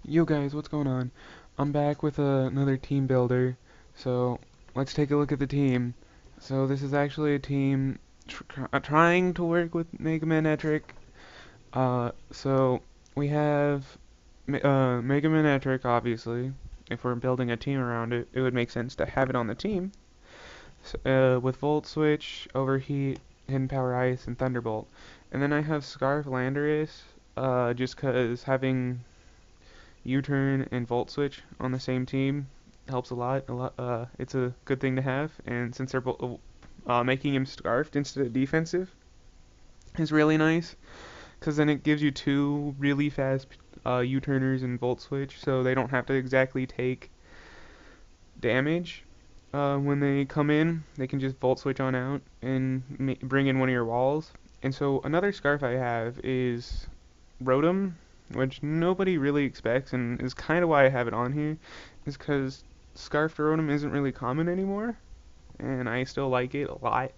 Yo guys, what's going on? I'm back with another team builder. So let's take a look at the team. So this is actually a team trying to work with Team Manectric. So we have Team Manectric, obviously. If we're building a team around it, it would make sense to have it on the team. With Volt Switch, Overheat, Hidden Power Ice, and Thunderbolt. And then I have Scarf Landorus, just 'cause having U-turn and Volt Switch on the same team helps a lot. It's a good thing to have, and since they're making him scarfed instead of defensive is really nice, because then it gives you two really fast U-turners and Volt Switch, so they don't have to exactly take damage. When they come in, they can just Volt Switch on out and bring in one of your walls. And so another scarf I have is Rotom, which nobody really expects, and is kind of why I have it on here, is because Scarf Rotom isn't really common anymore, and I still like it a lot,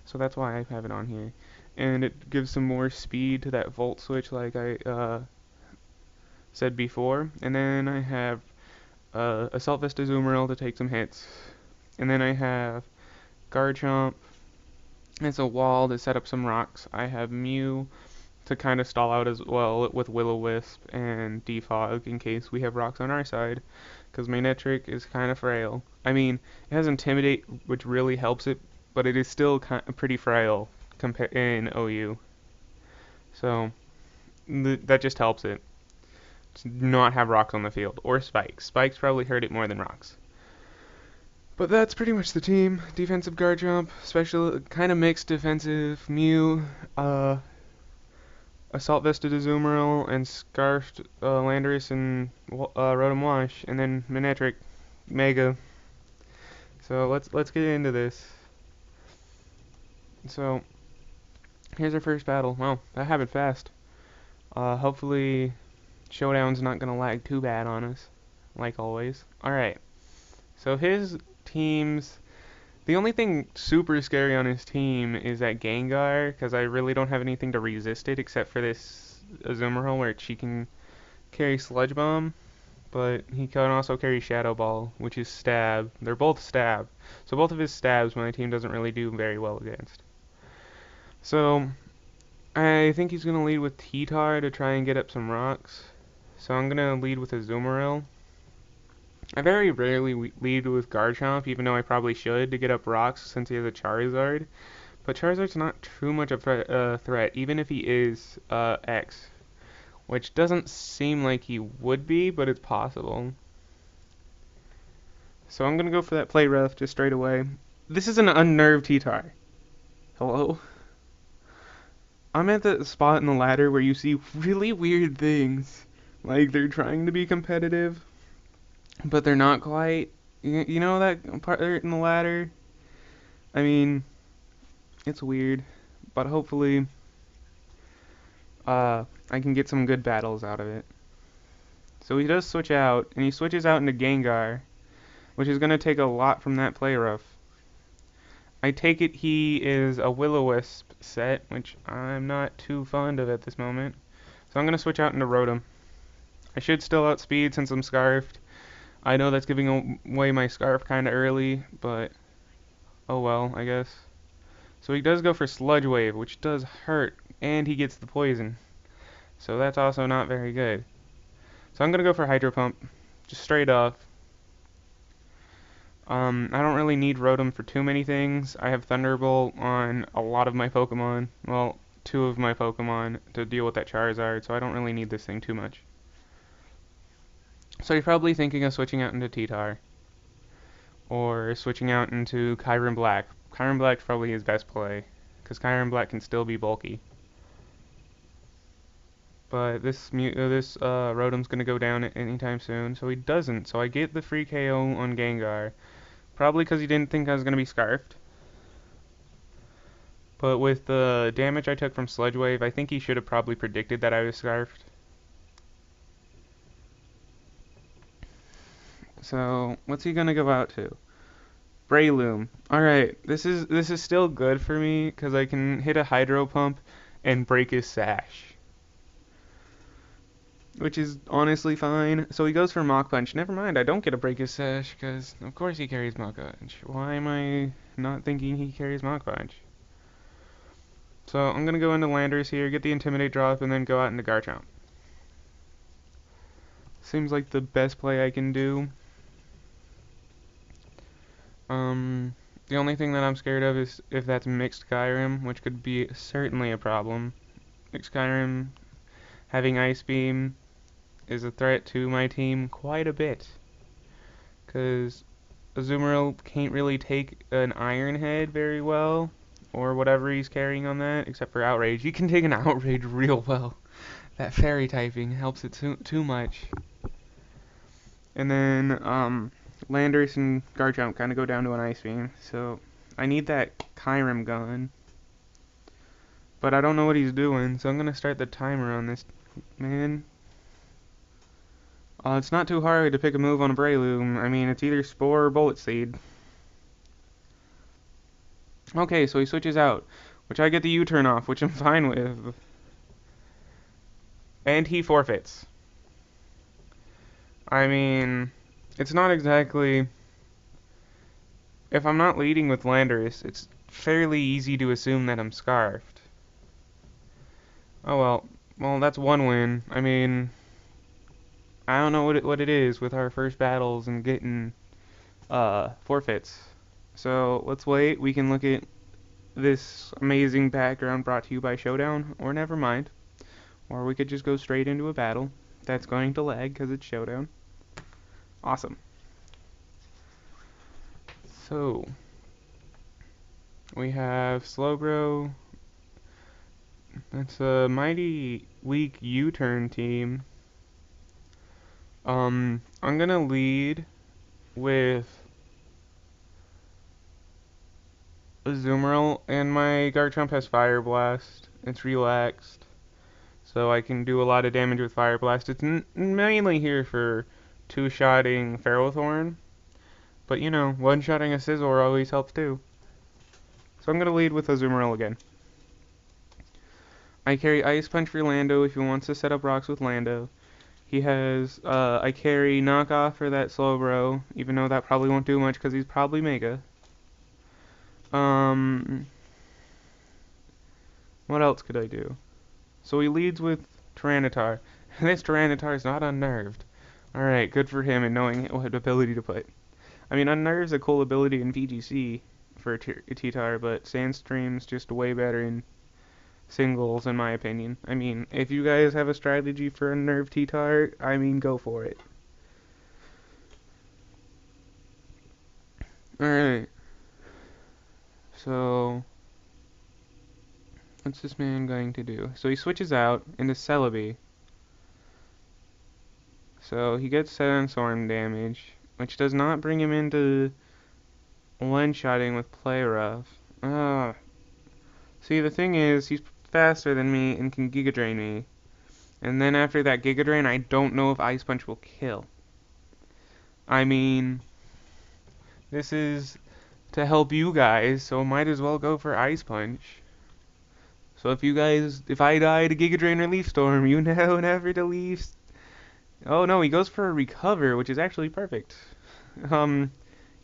so that's why I have it on here. And it gives some more speed to that Volt Switch, like I said before. And then I have Assault Vesta Azumarill to take some hits, and then I have Garchomp as a wall to set up some rocks. I have Mew to kind of stall out as well with Will-O-Wisp and Defog in case we have rocks on our side, because Manectric is kind of frail. I mean, it has Intimidate, which really helps it, but it is still pretty frail in OU. So that just helps it to not have rocks on the field, or spikes. Spikes probably hurt it more than rocks. But that's pretty much the team. Defensive Garchomp, special, kind of mixed defensive Mew, Assault Vested Azumarill, and Scarfed Landorus and Rotom Wash, and then Manectric Mega. So let's get into this. So here's our first battle. Wow, that happened fast. Hopefully Showdown's not gonna lag too bad on us, like always. Alright, so his team's... The only thing super scary on his team is that Gengar, because I really don't have anything to resist it except for this Azumarill where she can carry Sludge Bomb, but he can also carry Shadow Ball, which is Stab. They're both Stab, so both of his Stabs my team doesn't really do very well against. So I think he's going to lead with T-Tar to try and get up some rocks. So I'm going to lead with Azumarill. I very rarely lead with Garchomp, even though I probably should, to get up rocks since he has a Charizard. But Charizard's not too much of a threat, even if he is X. Which doesn't seem like he would be, but it's possible. So I'm going to go for that play rough just straight away. This is an unnerved T-Tar. Hello? I'm at the spot in the ladder where you see really weird things. Like, they're trying to be competitive, but they're not quite. You know that part in the ladder? I mean, it's weird, but hopefully I can get some good battles out of it. So he does switch out, and he switches out into Gengar, which is going to take a lot from that play rough. I take it he is a Will-O-Wisp set, which I'm not too fond of at this moment. So I'm going to switch out into Rotom. I should still outspeed since I'm Scarfed. I know that's giving away my Scarf kind of early, but oh well, I guess. So he does go for Sludge Wave, which does hurt, and he gets the poison. So that's also not very good. So I'm going to go for Hydro Pump, just straight off. I don't really need Rotom for too many things. I have Thunderbolt on a lot of my Pokemon. Well, two of my Pokemon to deal with that Charizard, so I don't really need this thing too much. So you're probably thinking of switching out into T-Tar. Or switching out into Kyurem Black. Kyurem Black's probably his best play, because Kyurem Black can still be bulky. But this Rotom's going to go down anytime soon, so he doesn't. So I get the free KO on Gengar. Probably because he didn't think I was going to be Scarfed. But with the damage I took from Sludge Wave, I think he should have probably predicted that I was Scarfed. So, what's he going to go out to? Breloom. Alright, this is still good for me, because I can hit a Hydro Pump and break his Sash. which is honestly fine. So he goes for Mach Punch. Never mind, I don't get to break his Sash, because of course he carries Mach Punch. Why am I not thinking he carries Mach Punch? So I'm going to go into Landers here, get the Intimidate drop, and then go out into Garchomp. Seems like the best play I can do. The only thing that I'm scared of is if that's Mixed Kyurem, which could be certainly a problem. Mixed Kyurem having Ice Beam is a threat to my team quite a bit, because Azumarill can't really take an Iron Head very well, or whatever he's carrying on that, except for Outrage. He can take an Outrage real well. That Fairy typing helps it too much. And then, Landorus and Garchomp kind of go down to an Ice Beam, so I need that Kyurem gun. But I don't know what he's doing, so I'm going to start the timer on this man. It's not too hard to pick a move on a Breloom. I mean, it's either Spore or Bullet Seed. Okay, so he switches out, which I get the U-turn off, which I'm fine with. And he forfeits. I mean, it's not exactly... If I'm not leading with Landorus, it's fairly easy to assume that I'm Scarfed. Oh well. Well, that's one win. I mean, I don't know what it is with our first battles and getting forfeits. So let's wait. We can look at this amazing background brought to you by Showdown, or never mind. Or we could just go straight into a battle that's going to lag because it's Showdown. Awesome. So we have Slowbro. That's a mighty weak U-turn team. I'm gonna lead with Azumarill, and my Garchomp has Fire Blast. It's relaxed, so I can do a lot of damage with Fire Blast. It's mainly here for two-shotting Ferrothorn, but you know, one-shotting a Scizor always helps too. So I'm gonna lead with Azumarill again. I carry Ice Punch for Lando if he wants to set up rocks with Lando. He has, I carry Knockoff for that Slowbro, even though that probably won't do much because he's probably Mega. What else could I do? So he leads with Tyranitar. This Tyranitar is not unnerved. Alright, good for him and knowing what ability to put. I mean, Unnerve's a cool ability in VGC for T-Tar, but Sandstream's just way better in singles, in my opinion. I mean, if you guys have a strategy for Unnerve T-Tar, I mean, go for it. Alright. So, what's this man going to do? So he switches out into Celebi. So he gets Sworn damage, which does not bring him into one-shotting with Play Rough. See, the thing is, he's faster than me and can Giga Drain me. And then after that Giga Drain, I don't know if Ice Punch will kill. I mean, this is to help you guys, so might as well go for Ice Punch. So if I die to Giga Drain or Leaf Storm, you know never to leave. Oh no, he goes for a Recover, which is actually perfect.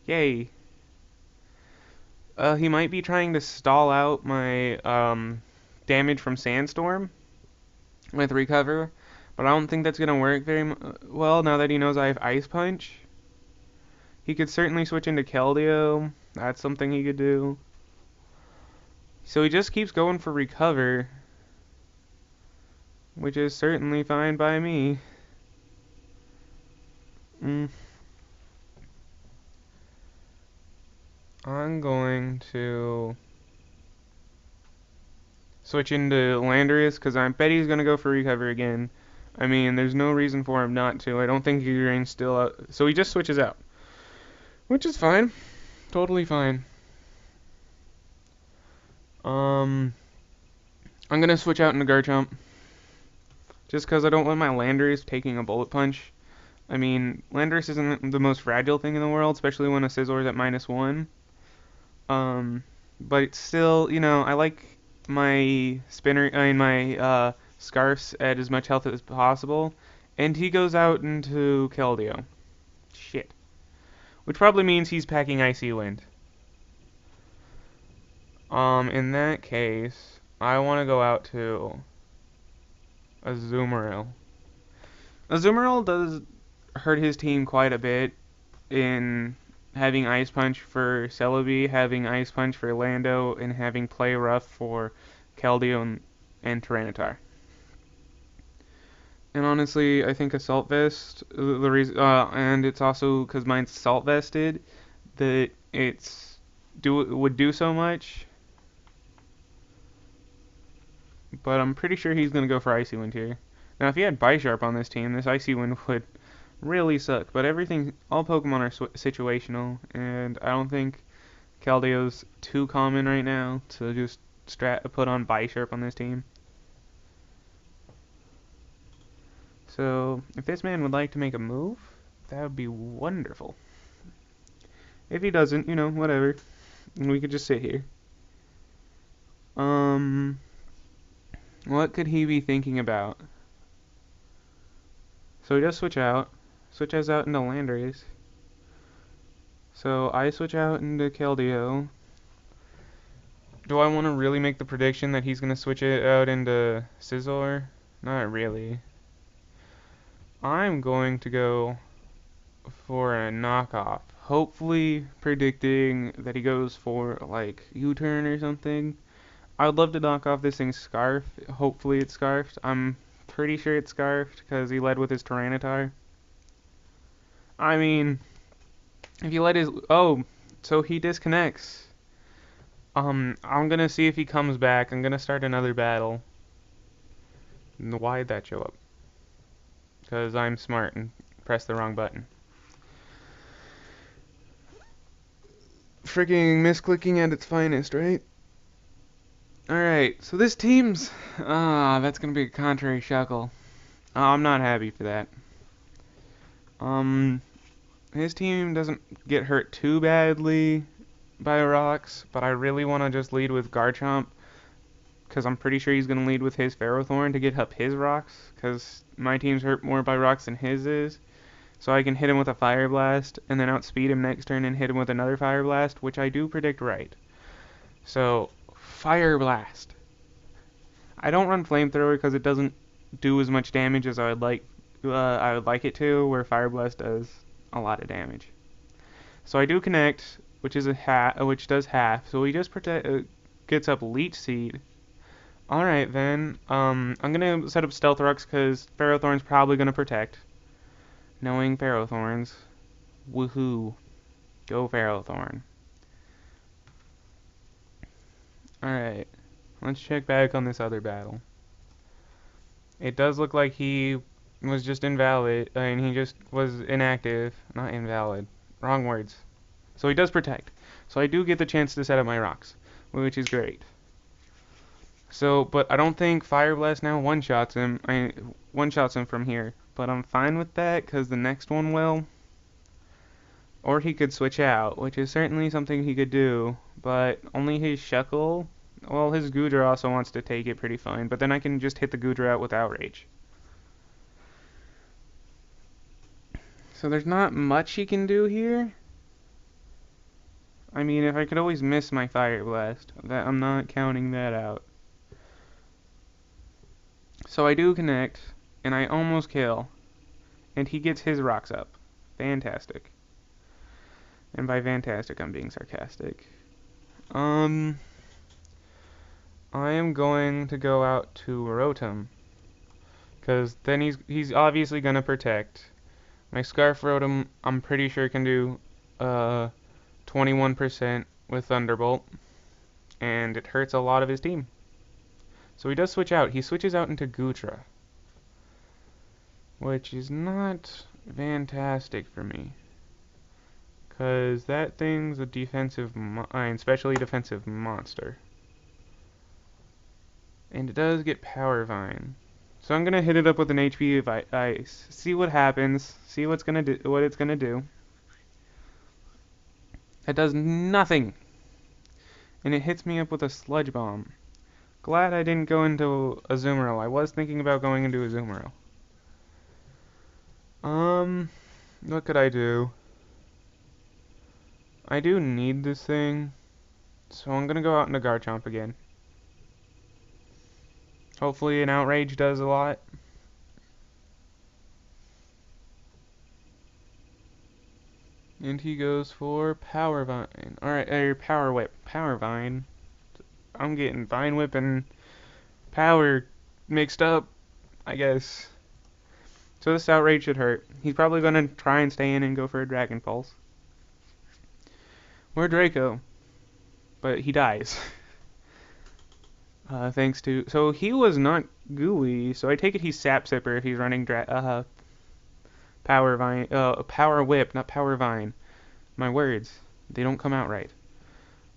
Yay. He might be trying to stall out my, damage from Sandstorm with Recover, but I don't think that's gonna work very well now that he knows I have Ice Punch. He could certainly switch into Keldeo. That's something he could do. So he just keeps going for Recover, which is certainly fine by me. I'm going to switch into Landorus because I bet he's going to go for Recover again. I mean, there's no reason for him not to. I don't think Giga still out. So he just switches out, which is fine. Totally fine. I'm going to switch out into Garchomp just because I don't want my Landorus taking a Bullet Punch. I mean, Landorus isn't the most fragile thing in the world, especially when a Scizor's at -1. But it's still, you know, I like my Scarfs at as much health as possible, And he goes out into Keldeo. Shit. Which probably means he's packing Icy Wind. In that case, I want to go out to Azumarill. Azumarill does hurt his team quite a bit in having Ice Punch for Celebi, having Ice Punch for Lando, and having Play Rough for Keldeo and Tyranitar. And honestly, I think Assault Vest, the reason, and it's also because mine's Assault Vested, that would do so much. But I'm pretty sure he's gonna go for Icy Wind here. Now, if he had Bisharp on this team, this Icy Wind would really suck. But all Pokemon are situational, and I don't think Caldeo's too common right now to just put on Bisharp on this team. So, if this man would like to make a move, that would be wonderful. If he doesn't, whatever. We could just sit here. What could he be thinking about? So he does switches out into Landorus. So I switch out into Keldeo. Do I want to really make the prediction that he's going to switch it out into Scizor? Not really. I'm going to go for a knockoff. Hopefully predicting that he goes for like U-turn or something. I would love to knock off this thing's Scarf. Hopefully it's Scarfed. I'm pretty sure it's Scarfed because he led with his Tyranitar. I mean, if you let his... Oh, so he disconnects. I'm gonna see if he comes back. I'm gonna start another battle. Why'd that show up? Because I'm smart and pressed the wrong button. Freaking misclicking at its finest, right? Alright, so this team's... that's gonna be a contrary shuckle. I'm not happy for that. His team doesn't get hurt too badly by rocks, but I really want to just lead with Garchomp, because I'm pretty sure he's going to lead with his Ferrothorn to get up his rocks, because my team's hurt more by rocks than his is. So I can hit him with a Fire Blast, and then outspeed him next turn and hit him with another Fire Blast, which I do predict right. So, Fire Blast. I don't run Flamethrower because it doesn't do as much damage as I would like it to, where Fire Blast does a lot of damage. So I do connect, which does half. So he just gets up Leech Seed. All right then. I'm gonna set up Stealth Rocks because Ferrothorn's probably gonna protect. Knowing Ferrothorns, woohoo! Go Ferrothorn. All right. Let's check back on this other battle. It does look like he was just invalid, and he just was inactive. Not invalid. Wrong words. So he does protect. So I do get the chance to set up my rocks, which is great. So, but I don't think Fire Blast now one-shots him. One-shots him from here. But I'm fine with that, because the next one will. Or he could switch out, which is certainly something he could do. But only his Shuckle. Well, his Goodra also wants to take it pretty fine. But then I can just hit the Goodra out with Outrage. So there's not much he can do here. I mean, if I could always miss my Fire Blast, I'm not counting that out. So I do connect, and I almost kill, and he gets his rocks up. Fantastic. And by fantastic, I'm being sarcastic. I am going to go out to Rotom, because then he's obviously gonna protect. My Scarf Rotom, I'm pretty sure can do 21% with Thunderbolt, and it hurts a lot of his team. So he does switch out. He switches out into Goodra, which is not fantastic for me, because that thing's a especially defensive monster. And it does get Power Vine. So I'm gonna hit it up with an HP Ice. See what happens. See what it's gonna do. It does nothing. And it hits me up with a Sludge Bomb. Glad I didn't go into Azumarill. I was thinking about going into Azumarill. What could I do? I do need this thing, so I'm gonna go out into Garchomp again. Hopefully an Outrage does a lot. And he goes for Power Vine. Alright, Power Whip. Power Vine. I'm getting Vine Whip and Power mixed up, I guess. So this Outrage should hurt. He's probably gonna try and stay in and go for a Dragon Pulse. Or Draco. But he dies. Thanks to... So he was not gooey, so I take it he's Sap Sipper if he's running Power Vine... Power Whip, not Power Vine. My words, they don't come out right.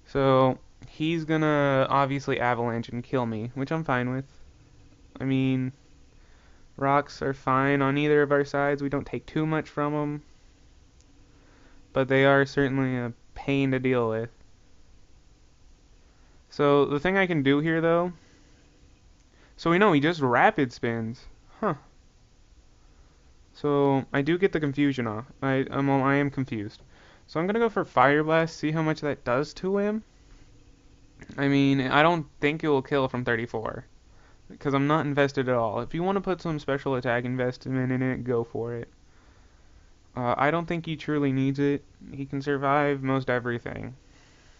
So he's gonna obviously Avalanche and kill me, which I'm fine with. I mean, rocks are fine on either of our sides. We don't take too much from them. But they are certainly a pain to deal with. So the thing I can do here, though... So we know he just Rapid Spins. Huh. So I do get the confusion off. I am confused. So I'm gonna go for Fire Blast, see how much that does to him. I mean, I don't think it will kill from 34. Because I'm not invested at all. If you want to put some special attack investment in it, go for it. I don't think he truly needs it. He can survive most everything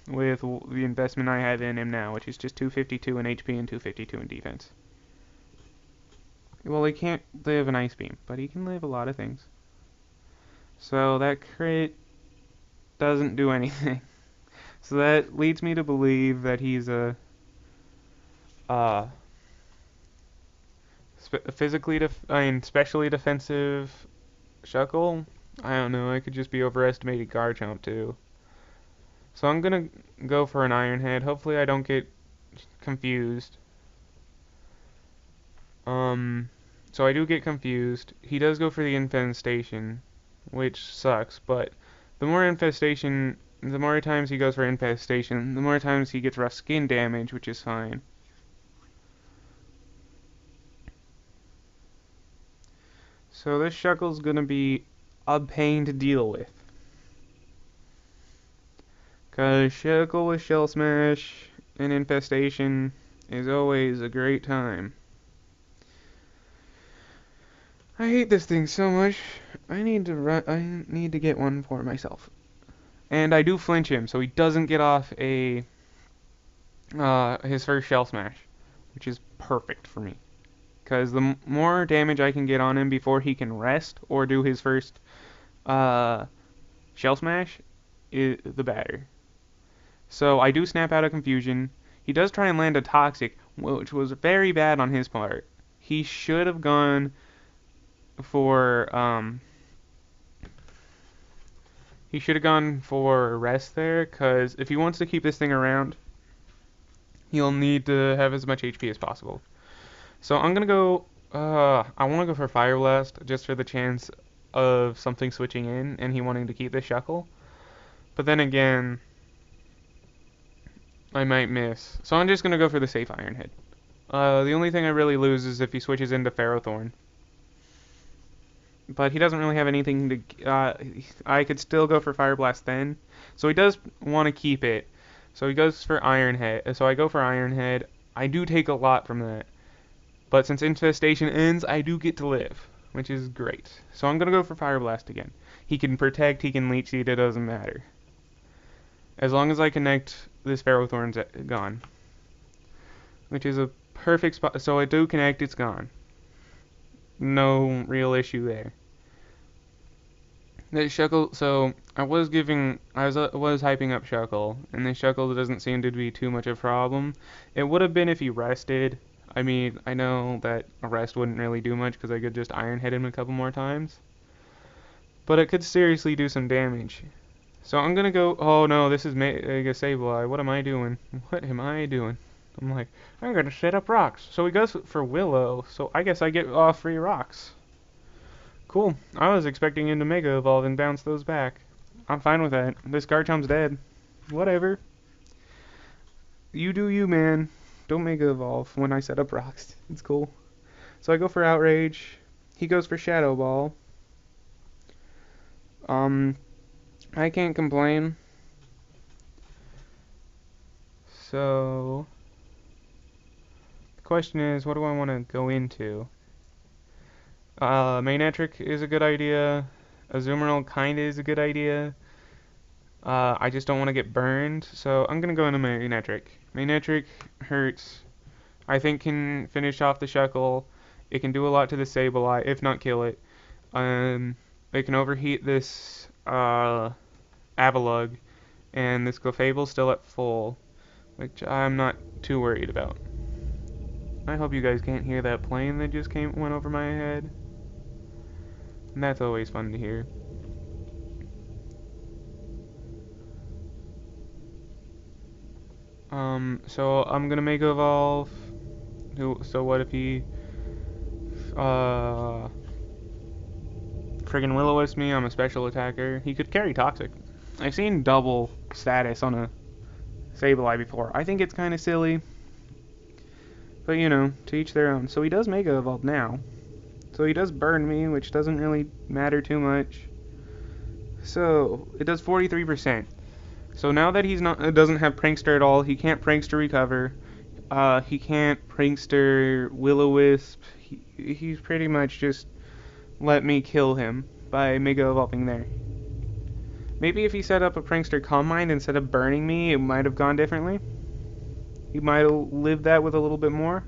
with the investment I have in him now, which is just 252 in HP and 252 in defense. Well, he can't live an Ice Beam, but he can live a lot of things. So that crit doesn't do anything. So that leads me to believe that he's a specially defensive Shuckle. I don't know. I could just be overestimating Garchomp too. So I'm gonna go for an Iron Head. Hopefully I don't get confused. So I do get confused. He does go for the Infestation, which sucks, but the more times he goes for Infestation, the more times he gets rough skin damage, which is fine. So this Shuckle's gonna be a pain to deal with. Cause Shuckle with Shell Smash and Infestation is always a great time. I hate this thing so much. I need to get one for myself. And I do flinch him, so he doesn't get off his first Shell Smash, which is perfect for me. Because the more damage I can get on him before he can rest or do his first Shell Smash, the better. So I do snap out of confusion. He does try and land a Toxic, which was very bad on his part. He should have gone for rest there, because if he wants to keep this thing around, he'll need to have as much HP as possible. So I'm gonna go, I want to go for Fire Blast, just for the chance of something switching in, and he wanting to keep the Shuckle. But then again, I might miss. So I'm just gonna go for the safe Iron Head. The only thing I really lose is if he switches into Ferrothorn. But he doesn't really have anything to... I could still go for Fire Blast then. So he does want to keep it. So he goes for Iron Head. So I go for Iron Head. I do take a lot from that. But since Infestation ends, I do get to live, which is great. So I'm going to go for Fire Blast again. He can Protect, he can Leech Seed, it doesn't matter. As long as I connect, this Ferrothorn's gone. Which is a perfect spot. So I do connect, it's gone. No real issue there. The Shuckle, so I was hyping up Shuckle, and the Shuckle doesn't seem to be too much of a problem. It would have been if he rested. I mean, I know that a rest wouldn't really do much because I could just Iron Head him a couple more times. But it could seriously do some damage. So I'm gonna go, oh no, this is Mega Sableye. What am I doing? What am I doing? I'm like, I'm gonna set up rocks. So he goes for Willow, so I guess I get all 3 rocks. Cool. I was expecting him to Mega Evolve and bounce those back. I'm fine with that. This Garchomp's dead. Whatever. You do you, man. Don't Mega Evolve when I set up rocks. It's cool. So I go for Outrage. He goes for Shadow Ball. Um, I can't complain. So, the question is, what do I want to go into? Manectric is a good idea. Azumarill kinda is a good idea. I just don't want to get burned, so I'm gonna go into Manectric. Manectric hurts. I think can finish off the Shuckle. It can do a lot to the Sableye, if not kill it. Um, it can overheat this Avalugg, and this Clefable's still at full, which I'm not too worried about. I hope you guys can't hear that plane that just went over my head. And that's always fun to hear. So I'm gonna Mega Evolve. So what if he, uh, friggin' Will-O-Wisp me? I'm a special attacker. He could carry Toxic. I've seen double status on a Sableye before. I think it's kind of silly. But you know, to each their own. So he does Mega Evolve now. So he does burn me, which doesn't really matter too much. So it does 43%. So now that he's not doesn't have Prankster at all, he can't Prankster recover. He can't Prankster Will-O-Wisp. He's pretty much just let me kill him by Mega Evolving there. Maybe if he set up a Prankster Calm Mind instead of burning me, it might have gone differently. He might have lived that with a little bit more.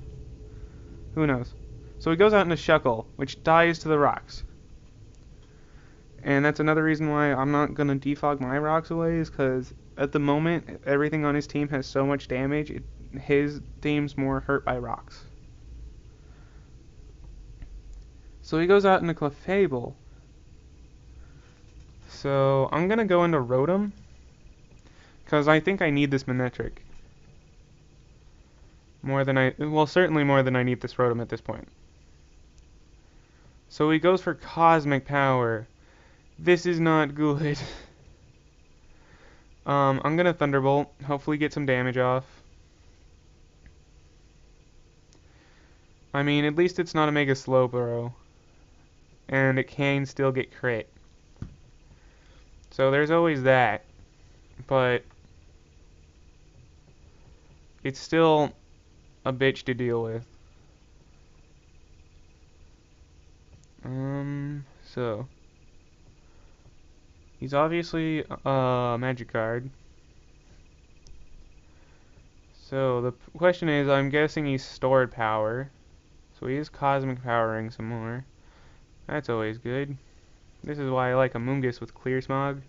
Who knows? So he goes out into Shuckle, which dies to the rocks. And that's another reason why I'm not going to defog my rocks away, is because at the moment, everything on his team has so much damage, his team's more hurt by rocks. So he goes out into Clefable. So I'm going to go into Rotom, because I think I need this Manectric. Certainly more than I need this Rotom at this point. So he goes for Cosmic Power. This is not good. I'm gonna Thunderbolt, hopefully get some damage off. I mean, at least it's not a Mega Slowbro. And it can still get crit. So there's always that. But it's still a bitch to deal with. So he's obviously a magic card. So the question is, I'm guessing he's stored power. So he is cosmic powering some more. That's always good. This is why I like a Mungus with Clear Smog.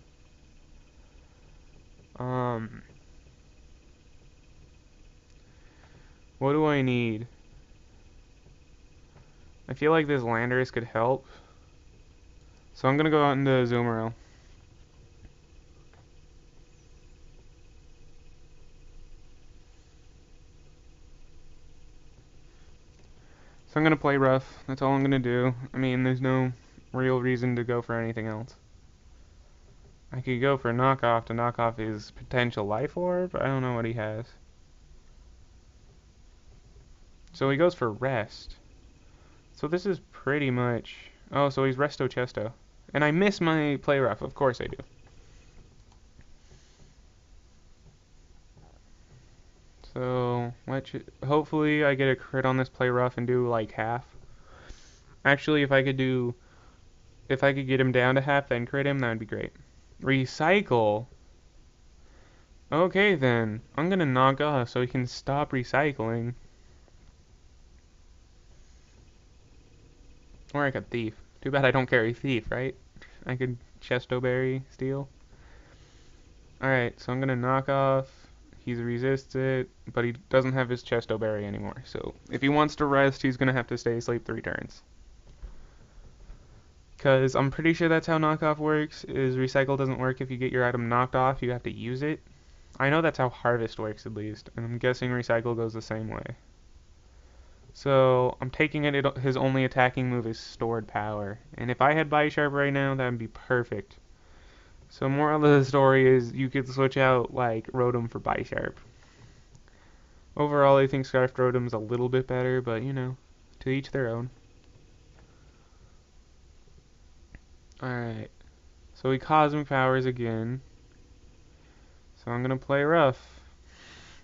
What do I need? I feel like this Landorus could help. So I'm gonna go out into Azumarill. So I'm gonna play rough. That's all I'm gonna do. I mean, there's no real reason to go for anything else. I could go for knockoff to knock off his potential life orb. I don't know what he has. So he goes for rest. So this is pretty much... Oh, so he's Resto Chesto. And I miss my play rough. Of course I do. So, hopefully I get a crit on this play rough and do like half. Actually, if I could get him down to half, then crit him, that would be great. Recycle? Okay then, I'm gonna knock off so he can stop recycling. Or I could Thief. Too bad I don't carry Thief, right? I could Chesto Berry steal. Alright, so I'm gonna knock off. He's resisted, but he doesn't have his Chesto Berry anymore. So if he wants to rest, he's gonna have to stay asleep 3 turns. Because I'm pretty sure that's how knockoff works, is recycle doesn't work if you get your item knocked off, you have to use it. I know that's how harvest works at least, and I'm guessing recycle goes the same way. So I'm taking it, his only attacking move is stored power. And if I had Body Sharp right now, that would be perfect. So moral of the story is you could switch out like Rotom for Body Sharp. Overall, I think Scarf Rotom's a little bit better, but you know, to each their own. Alright, So he cosmic powers again. So I'm gonna play rough.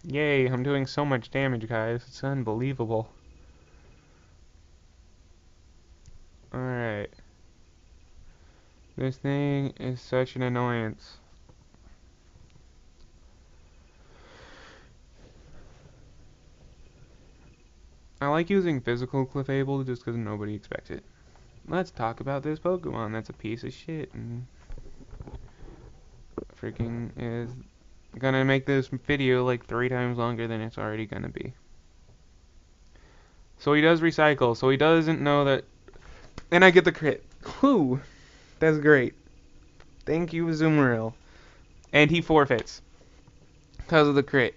Yay, I'm doing so much damage, guys. It's unbelievable. Alright. This thing is such an annoyance. I like using physical Clefable just because nobody expects it. Let's talk about this Pokemon that's a piece of shit and freaking is gonna make this video like 3 times longer than it's already gonna be. So he does recycle, so he doesn't know that. And I get the crit. Whew, that's great. Thank you, Azumarill. And he forfeits because of the crit.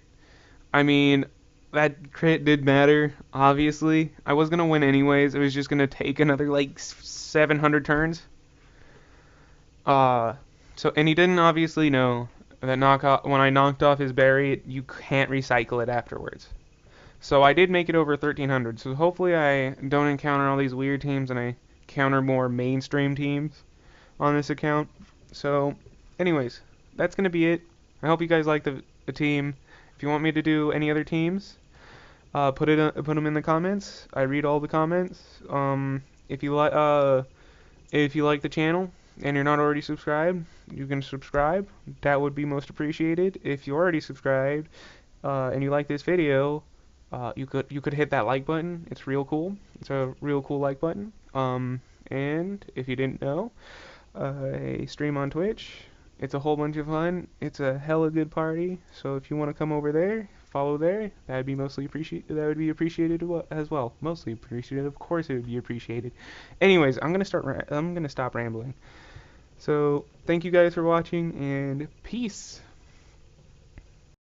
I mean, that crit did matter, obviously. I was gonna win anyways. It was just gonna take another like 700 turns. Uh, and he didn't obviously know that when I knocked off his berry, you can't recycle it afterwards. So I did make it over 1300. So hopefully I don't encounter all these weird teams and I counter more mainstream teams on this account. So, anyways, that's gonna be it. I hope you guys like the team. If you want me to do any other teams, put them in the comments. I read all the comments. If you like the channel and you're not already subscribed, you can subscribe. That would be most appreciated. If you're already subscribed and you like this video, you could hit that like button. It's real cool. It's a real cool like button. And if you didn't know, I stream on Twitch. It's a whole bunch of fun. It's a hella good party. So if you want to come over there, follow there. That'd be mostly appreciated. That would be appreciated as well. Mostly appreciated. Of course, it would be appreciated. Anyways, I'm gonna stop rambling. So thank you guys for watching and peace.